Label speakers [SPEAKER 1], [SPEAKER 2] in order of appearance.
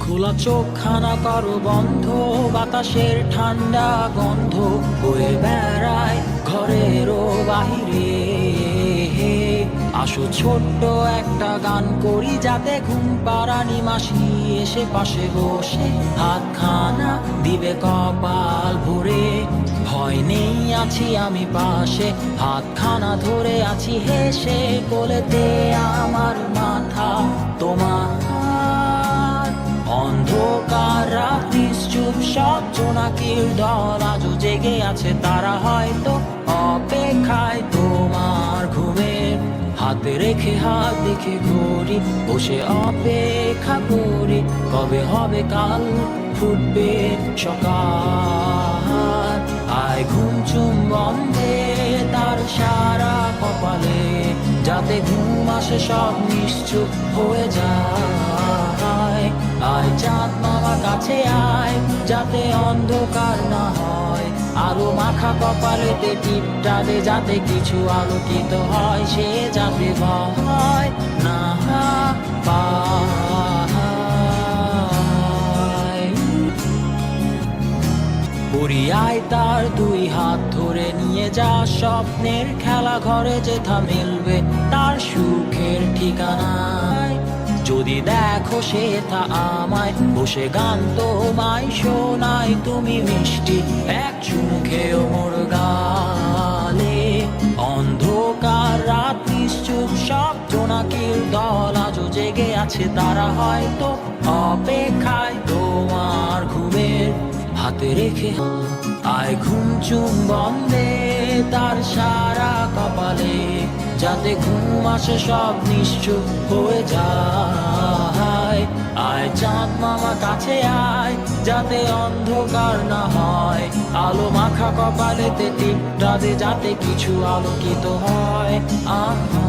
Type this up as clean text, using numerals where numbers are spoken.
[SPEAKER 1] খোলা চোখখানা করো বন্ধ, বাতাসের ঠান্ডা গন্ধ বয়ে বেড়ায় ঘরেরও বাহিরে। আসো ছোট্ট একটা গান করি, যাতে ঘুম পাড়ানি মাসি এসে পাশে বসে হাতখানা দিবে কপাল ভরে। ভয় নেই, আছি আমি পাশে, হাতখানা ধরে আছি হেসে, কোলেতে আমার মাথা তোমার। অন্ধকার রাত্রি চুপ, সব জোনাকির দল আজও জেগে আছে, তারা হয়তো অপেক্ষায় তোমার ঘুমের। হাতে রেখে হাত দেখে ঘড়ি, বসে অপেক্ষা করি, কবে হবে কাল, ফুটবে সকাল। আয় ঘুম চুম্বন দে তার সারা কপালে, যাতে ঘুম আসে সব নিশ্চুপ হয়ে যায়। আয় চাঁদ মামা কাছে আয়, যাতে অন্ধকার না হয়, আলো মাখা কপালেতে টিপটা দে, যাতে কিছু আলোকিত হয়, সে যাতে ভয় না পায়। পরিয়ায় তার দুই হাত ধরে নিয়ে যা, স্বপ্নের খেলা ঘরে যেথা মিলবে তার সুখের ঠিকানায়। যদি দেখো সে তা আমায় বসে গান তোমায় শোনায়, তুমি মিষ্টি এক চুমু খেও মোর গালে। অন্ধকার রাত নিশ্চুপ, সব জোনাকির দল আজও জেগে আছে, তারা হয়তো অপেক্ষায় তোমার ঘুমের। হাতে রেখে আয় ঘুম চুম্বন দে তার সারা কপালে, যাতে ঘুম আসে সব নিশ্চুপ হয়ে যায়। আয় চাঁদ মামা কাছে আয়, যাতে অন্ধকার না হয়, আলো মাখা কপালেতে টিপটা দে, যাতে কিছু আলোকিত হয়। আহা